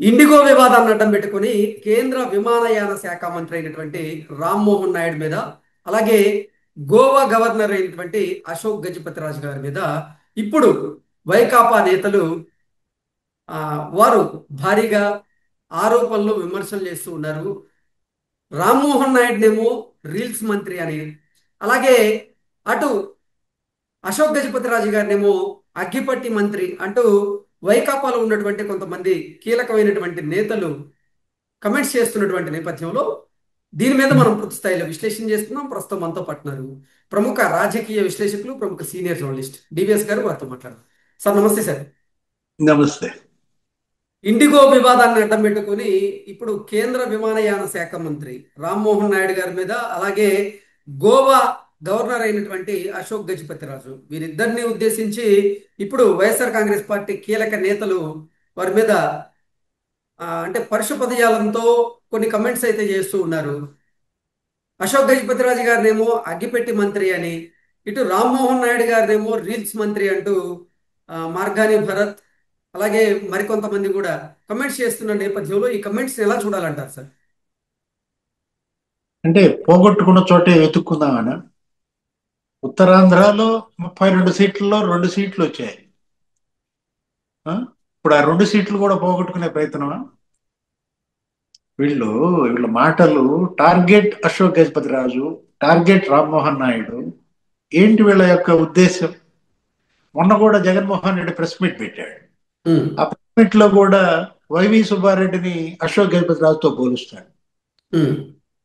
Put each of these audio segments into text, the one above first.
IndiGo వివాదాన్ని అడ్డం పెట్టుకుని కేంద్ర విమానయాన శాఖ మంత్రి అయినటువంటి రామ్మోహన్ నాయుడు మీద, అలాగే గోవా గవర్నర్ అయినటువంటి అశోక్ గజపతిరాజు గారి మీద ఇప్పుడు వైకాపా నేతలు ఆ, వారు భారీగా ఆరోపణలు విమర్శలు చేస్తూ ఉన్నారు. రామ్మోహన్ నాయుడునేమో రీల్స్ మంత్రి అని, అలాగే అటు అశోక్ గజపతిరాజు గారినేమో అగ్గిపట్టి మంత్రి అంటూ వైకాపాలో ఉన్నటువంటి కొంతమంది కీలకమైనటువంటి నేతలు కమెంట్స్ చేస్తున్నటువంటి నేపథ్యంలో దీని మీద మనం పూర్తి స్థాయిలో విశ్లేషణ చేస్తున్నాం. ప్రస్తుతం మనతో పట్టినారు ప్రముఖ రాజకీయ విశ్లేషకులు, ప్రముఖ సీనియర్ జర్నలిస్ట్ డివిఎస్ గారు. వారితో మాట్లాడారు. సార్ నమస్తే సార్. నమస్తే. ఇండిగో వివాదాన్ని అడ్డం పెట్టుకుని ఇప్పుడు కేంద్ర విమానయాన శాఖ మంత్రి రామ్మోహన్ నాయుడు గారి మీద, అలాగే గోవా గవర్నర్ అయినటువంటి అశోక్ గజపతిరాజు, వీరిద్దరిని ఉద్దేశించి ఇప్పుడు వైఎస్ఆర్ కాంగ్రెస్ పార్టీ కీలక నేతలు వారి మీద అంటే పరుష పదజాలంతో కొన్ని కమెంట్స్ అయితే చేస్తూ ఉన్నారు. అశోక్ గజపతిరాజు గారినేమో అగ్గిపెట్టి మంత్రి అని, ఇటు రామ్మోహన్ నాయుడు గారినేమో రీల్స్ మంత్రి అంటూ మార్గాని భరత్, అలాగే మరికొంతమంది కూడా కమెంట్స్ చేస్తున్న నేపథ్యంలో ఈ కమెంట్స్ ఎలా చూడాలంటారు సార్? అంటే పోగొట్టుకున్న చోటే వెతుక్కుందామనా? ఉత్తరాంధ్రలో 32 సీట్లలో 2 సీట్లు వచ్చాయి. ఇప్పుడు ఆ 2 సీట్లు కూడా పోగొట్టుకునే ప్రయత్నమా? వీళ్ళు వీళ్ళ మాటలు టార్గెట్ అశోక్ గజపతిరాజు, టార్గెట్ రామ్మోహన్ నాయుడు. ఏంటి వీళ్ళ యొక్క ఉద్దేశం? మొన్న కూడా జగన్మోహన్ రెడ్డి ప్రెస్ మీట్ పెట్టాడు. ఉమ్, ఆ ప్రెస్ మీట్ లో కూడా వైవి సుబ్బారెడ్డిని అశోక్ గజపతిరాజుతో పోలుస్తాడు. ఉమ్,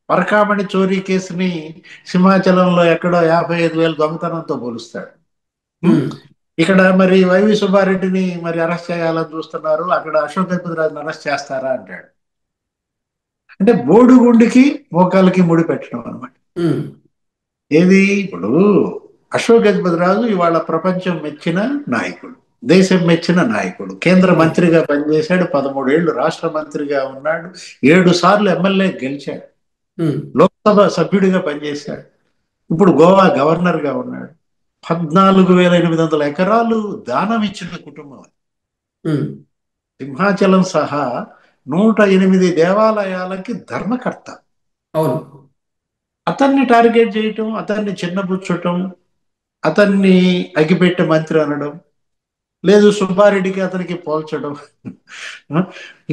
పరకామణి చోరీ కేసుని సింహాచలంలో ఎక్కడో 55,000 దొంగతనంతో పోలుస్తాడు. ఉం? ఉమ్, ఇక్కడ మరి వైవి సుబ్బారెడ్డిని మరి అరెస్ట్ చేయాలని చూస్తున్నారు, అక్కడ అశోక్ గజపతిరాజుని అరెస్ట్ చేస్తారా అంటాడు. అంటే బోడిగుండికి మోకాలకి ముడి పెట్టడం అనమాట. ఉమ్, ఏది ఇప్పుడు అశోక్ గజపతిరాజు ఇవాళ ప్రపంచం మెచ్చిన నాయకుడు, దేశం మెచ్చిన నాయకుడు. కేంద్ర అవును. మంత్రిగా పనిచేశాడు, 13 ఏళ్ళు రాష్ట్ర మంత్రిగా ఉన్నాడు, 7 సార్లు ఎమ్మెల్యే గెలిచాడు, ఉమ్, లోక్సభ సభ్యుడిగా పనిచేశాడు, ఇప్పుడు గోవా గవర్నర్ గా ఉన్నాడు. 14,800 ఎకరాలు దానం ఇచ్చిన కుటుంబం అది. ఉమ్, సింహాచలం సహా 108 దేవాలయాలకి ధర్మకర్త. అవును. అతన్ని టార్గెట్ చేయటం, అతన్ని చిన్నపుచ్చటం, అతన్ని అగిపెట్టే మంత్రి అనడం, లేదు సుబ్బారెడ్డికి అతనికి పోల్చడం.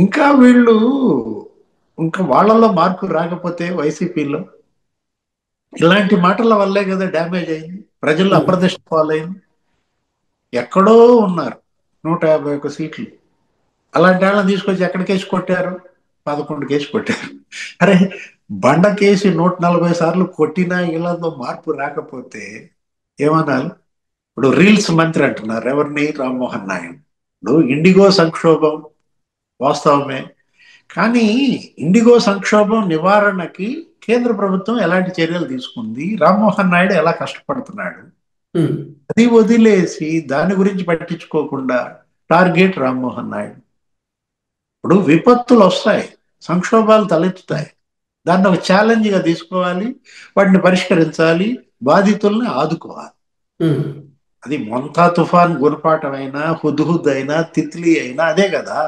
ఇంకా వీళ్ళు ఇంకా వాళ్ళలో మార్పు రాకపోతే వైసీపీలో ఇలాంటి మాటల వల్లే కదా డ్యామేజ్ అయింది, ప్రజల్లో ఉమ్, అప్రదిష్ట పాలైంది. ఎక్కడో ఉన్నారు 151 సీట్లు, అలాంటి వాళ్ళని తీసుకొచ్చి ఎక్కడ కేసు కొట్టారు? 11 కేసు కొట్టారు. అరే, బండ కేసి 140 సార్లు కొట్టినా ఇళ్లలో మార్పు రాకపోతే ఏమనాలి? ఇప్పుడు రీల్స్ మంత్రి అంటున్నారు ఎవరిని? రామ్మోహన్ నాయుడు. ఇప్పుడు ఇండిగో సంక్షోభం వాస్తవమే, కానీ ఇండిగో సంక్షోభం నివారణకి కేంద్ర ప్రభుత్వం ఎలాంటి చర్యలు తీసుకుంది, రామ్మోహన్ నాయుడు ఎలా కష్టపడుతున్నాడు, ఉమ్, అది వదిలేసి దాని గురించి పట్టించుకోకుండా టార్గెట్ రామ్మోహన్ నాయుడు. ఇప్పుడు విపత్తులు వస్తాయి, సంక్షోభాలు తలెత్తుతాయి, దాన్ని ఒక ఛాలెంజ్గా తీసుకోవాలి, వాటిని పరిష్కరించాలి, బాధితుల్ని ఆదుకోవాలి. ఉమ్, అది మొంతా తుఫాన్ గుణపాఠం అయినా, హుద్హుద్ అయినా, తిత్లీ అయినా అదే కదా.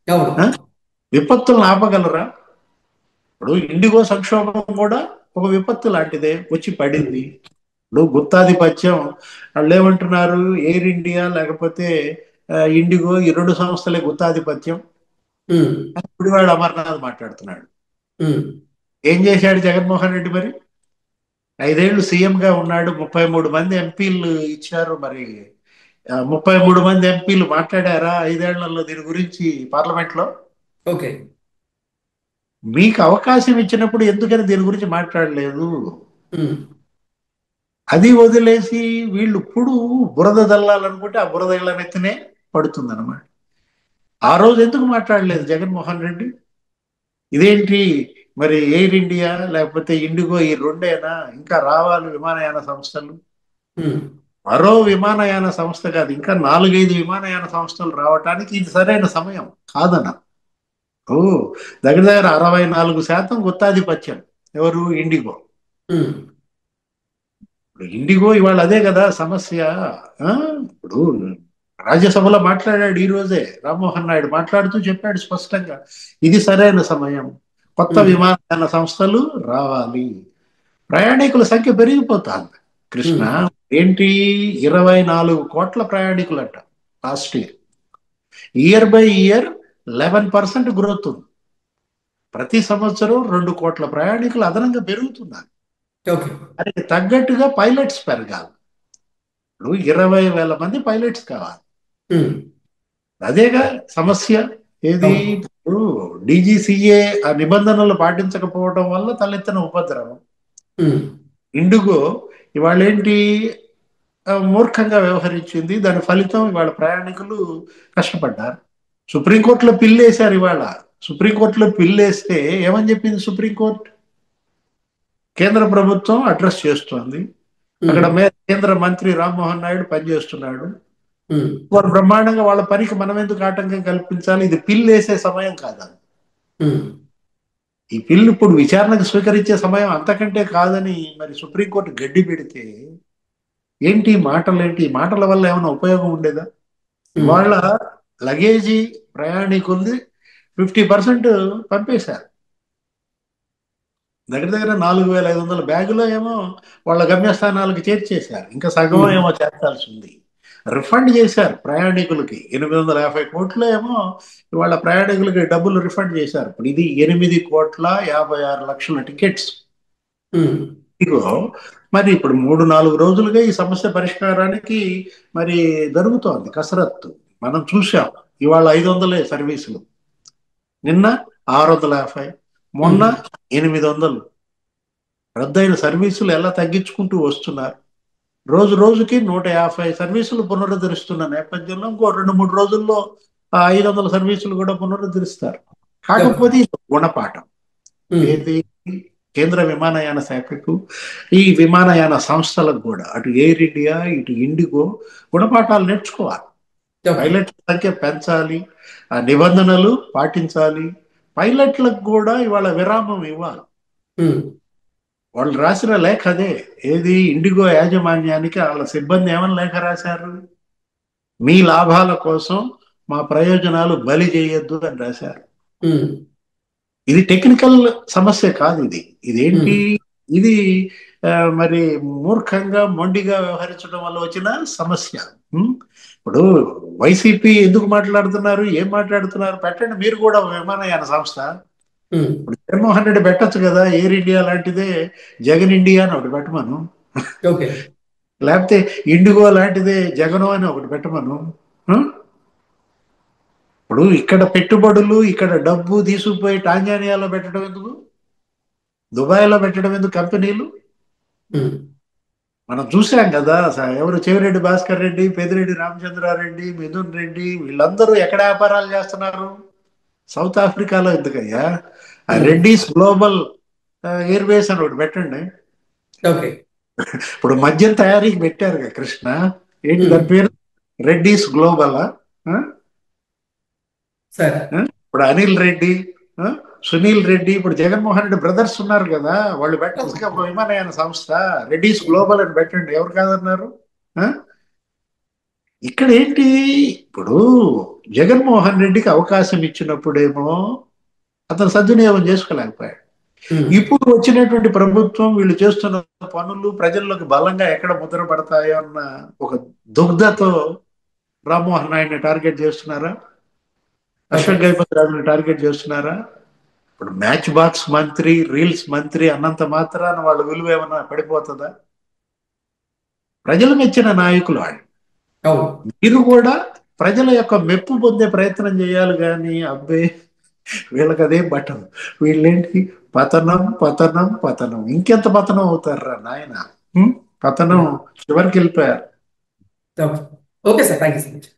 అవును. ఆ? విపత్తులను ఆపగలరా? ఇప్పుడు ఇండిగో సంక్షోభం కూడా ఒక విపత్తు లాంటిదే, వచ్చి ఉమ్, పడింది. ఇప్పుడు గుత్తాధిపత్యం, వాళ్ళు ఏమంటున్నారు, ఎయిర్ ఇండియా లేకపోతే ఇండిగో, ఈ 2 సంస్థలే గుత్తాధిపత్యం ఉమ్, అని గుడివాడ అమర్నాథ్ మాట్లాడుతున్నాడు. ఉమ్, ఏం చేశాడు జగన్మోహన్ రెడ్డి మరి? 5 ఏళ్ళు సీఎంగా ఉన్నాడు, 33 మంది ఎంపీలు ఇచ్చారు. మరి 33 మంది ఎంపీలు మాట్లాడారా 5 ఏళ్లలో దీని గురించి పార్లమెంట్ లో? ఓకే. మీకు అవకాశం ఇచ్చినప్పుడు ఎందుకని దీని గురించి మాట్లాడలేదు? ఉమ్, అది వదిలేసి వీళ్ళు ఇప్పుడు బురద దల్లాలనుకుంటే ఆ బురద ఇళ్ళ నెత్తినే పడుతుంది అనమాట. ఆ రోజు ఎందుకు మాట్లాడలేదు జగన్మోహన్ రెడ్డి? ఇదేంటి మరి ఎయిర్ ఇండియా లేకపోతే ఇండిగో, ఈ రెండేనా ఇంకా రావాలి విమానయాన సంస్థలు? ఉమ్, మరో విమానయాన సంస్థ కాదు, ఇంకా 4-5 విమానయాన సంస్థలు రావటానికి ఇది సరైన సమయం కాదన. ఓ, దగ్గర దగ్గర 64% గుత్తాధిపత్యం ఎవరు? ఇండిగో. ఉమ్, ఇప్పుడు ఇండిగో ఇవాళ అదే కదా సమస్య. ఇప్పుడు రాజ్యసభలో మాట్లాడాడు ఈ రోజే. రామ్మోహన్ నాయుడు మాట్లాడుతూ చెప్పాడు స్పష్టంగా, ఇది సరైన సమయం, కొత్త ఉమ్, విమానయాన సంస్థలు రావాలి, ప్రయాణికుల సంఖ్య పెరిగిపోతుంది. కృష్ణ, ఉమ్, ఏంటి, 24 కోట్ల ప్రయాణికులట last year. Year by year 11% growth ఉంది. ప్రతి సంవత్సరం 2 కోట్ల ప్రయాణికులు అదనంగా పెరుగుతున్నారు. ఓకే. దానికి తగ్గట్టుగా పైలట్స్ పెరగాలి. ఇప్పుడు 20,000 మంది పైలట్స్ కావాలి. ఉమ్, అదేగా సమస్య. ఏది, అవును. ఇప్పుడు డీజీసీఏ ఆ నిబంధనలు పాటించకపోవడం వల్ల తలెత్తిన ఉపద్రవం. ఉమ్, ఇండిగో ఇవాళ ఏంటి, మూర్ఖంగా వ్యవహరించింది. దాని ఫలితం ఇవాళ ప్రయాణికులు కష్టపడ్డారు. సుప్రీంకోర్టులో పిల్లేశారు ఇవాళ. సుప్రీంకోర్టులో పిల్లేస్తే ఏమని చెప్పింది సుప్రీంకోర్టు? కేంద్ర ప్రభుత్వం అడ్రస్ చేస్తోంది. ఉమ్, అక్కడ కేంద్ర మంత్రి రామ్మోహన్ నాయుడు పనిచేస్తున్నాడు. ఉమ్, వారు బ్రహ్మాండంగా వాళ్ళ పనికి మనం ఎందుకు ఆటంకం కల్పించాలి? ఇది పిల్లు వేసే సమయం కాదు. ఉమ్, ఈ పిల్లు ఇప్పుడు విచారణకు స్వీకరించే సమయం అంతకంటే కాదని మరి సుప్రీంకోర్టు గడ్డి పెడితే ఏంటి ఈ మాటలు, ఏంటి ఈ మాటల వల్ల ఏమైనా ఉపయోగం ఉండేదా? ఉమ్, ఇవాళ లగేజీ ప్రయాణికుల్ని 50% పంపేశారు. దగ్గర దగ్గర 4,500 బ్యాగులో ఏమో వాళ్ళ గమ్యస్థానాలకు చేర్చేశారు. ఇంకా సగం ఉమ్, ఏమో చేర్చాల్సి ఉంది. రిఫండ్ చేశారు ప్రయాణికులకి 850 కోట్లు ఏమో ఇవాళ ప్రయాణికులకి డబ్బులు రిఫండ్ చేశారు. ఇప్పుడు ఇది 8,56,00,000 టికెట్స్. ఉమ్, ఇదిగో, మరి ఇప్పుడు 3-4 రోజులుగా ఈ సమస్య పరిష్కారానికి మరి జరుగుతోంది కసరత్తు. మనం చూసాం. ఇవాళ 500 సర్వీసులు, నిన్న 650, మొన్న ఉమ్, 800. రద్దయిన సర్వీసులు ఎలా తగ్గించుకుంటూ వస్తున్నారు. రోజు రోజుకి 150 సర్వీసులు పునరుద్ధరిస్తున్న నేపథ్యంలో ఇంకో 2-3 రోజుల్లో ఆ 500 సర్వీసులు కూడా పునరుద్ధరిస్తారు. ఓకే. కాకపోతే ఇది గుణపాఠం. ఉమ్, ఏది, కేంద్ర విమానయాన శాఖకు, ఈ విమానయాన సంస్థలకు కూడా, అటు ఎయిర్ ఇండియా ఇటు ఇండిగో గుణపాఠాలు నేర్చుకోవాలి. ఓకే. పైలట్ సంఖ్య పెంచాలి, ఆ నిబంధనలు పాటించాలి. పైలట్లకు కూడా ఇవాళ విరామం ఇవ్వాలి. ఉమ్, వాళ్ళు రాసిన లేఖ అదే. ఏది, ఇండిగో యాజమాన్యానికి వాళ్ళ సిబ్బంది ఏమని లేఖ రాశారు? మీ లాభాల కోసం మా ప్రయోజనాలు బలి చేయొద్దు అని రాశారు. ఉమ్, ఇది టెక్నికల్ సమస్య కాదు. ఇదేంటి, ఉమ్, ఇది ఆ, మరి మూర్ఖంగా మొండిగా వ్యవహరించడం వల్ల వచ్చిన సమస్య. ఉం? ఇప్పుడు వైసీపీ ఎందుకు మాట్లాడుతున్నారు, ఏం మాట్లాడుతున్నారు? పెట్టండి మీరు కూడా ఒక విమానయాన సంస్థ. ఉమ్, ఇప్పుడు జగన్మోహన్ రెడ్డి పెట్టచ్చు కదా, ఎయిర్ ఇండియా లాంటిదే, జగన్ ఇండియా అని ఒకటి పెట్టమను. ఓకే. లేకపోతే ఇండిగో లాంటిదే జగను అని ఒకటి పెట్టమను. ఉం? ఇప్పుడు ఇక్కడ పెట్టుబడులు, ఇక్కడ డబ్బు తీసుకుపోయి టాంజానియాలో పెట్టడం ఎందుకు, దుబాయ్లో పెట్టడం ఎందుకు కంపెనీలు? ఉమ్, మనం చూసాం కదా. ఎవరు, చెవిరెడ్డి భాస్కర్ రెడ్డి, పెదిరెడ్డి రామచంద్రారెడ్డి, మిథున్ రెడ్డి, వీళ్ళందరూ ఎక్కడ వ్యాపారాలు చేస్తున్నారు? సౌత్ ఆఫ్రికాలో. ఎందుకయ్యా, ఆ ఉమ్, రెడ్డిస్ గ్లోబల్ ఎయిర్వేస్ అని ఒకటి పెట్టండి. ఓకే. ఇప్పుడు మద్యం తయారీకి పెట్టారు కదా కృష్ణ, ఏంటి ఉమ్, దాని పేరు? రెడ్డిస్ గ్లోబల్. సరే. ఇప్పుడు అనిల్ రెడ్డి, ఆ, సునీల్ రెడ్డి, ఇప్పుడు జగన్మోహన్ రెడ్డి బ్రదర్స్ ఉన్నారు కదా, వాళ్ళు పెట్టాల్సి ఒక విమానయాన సంస్థ. రెడ్డిస్ గ్లోబల్ అని పెట్టండి, ఎవరు కాదన్నారు? ఆ? ఇక్కడ ఏంటి, ఇప్పుడు జగన్మోహన్ రెడ్డికి అవకాశం ఇచ్చినప్పుడేమో అతను సద్వినియోగం చేసుకోలేకపోయాడు. ఉమ్, ఇప్పుడు వచ్చినటువంటి ప్రభుత్వం వీళ్ళు చేస్తున్న పనులు ప్రజల్లోకి బలంగా ఎక్కడ ముద్ర పడతాయో అన్న ఒక దుగ్ధతో రామ్మోహన్ నాయుడిని టార్గెట్ చేస్తున్నారా? ఓకే. అశోక్ గజపతి రాజుని టార్గెట్ చేస్తున్నారా? ఇప్పుడు మ్యాచ్ బాక్స్ మంత్రి, రీల్స్ మంత్రి అన్నంత మాత్రాన వాళ్ళ విలువ ఏమన్నా పడిపోతుందా? ప్రజలు మెచ్చిన నాయకులు వాళ్ళు. అవును. మీరు కూడా ప్రజల యొక్క మెప్పు పొందే ప్రయత్నం చేయాలి కానీ, అబ్బే వీళ్ళకి అదేం పట్టదు. వీళ్ళేంటి, పతనం పతనం పతనం, ఇంకెంత పతనం అవుతారా నాయన? పతనం ఉమ్, చివరికి వెళ్ళిపోయారు. Okay. Okay sir, thank you so much.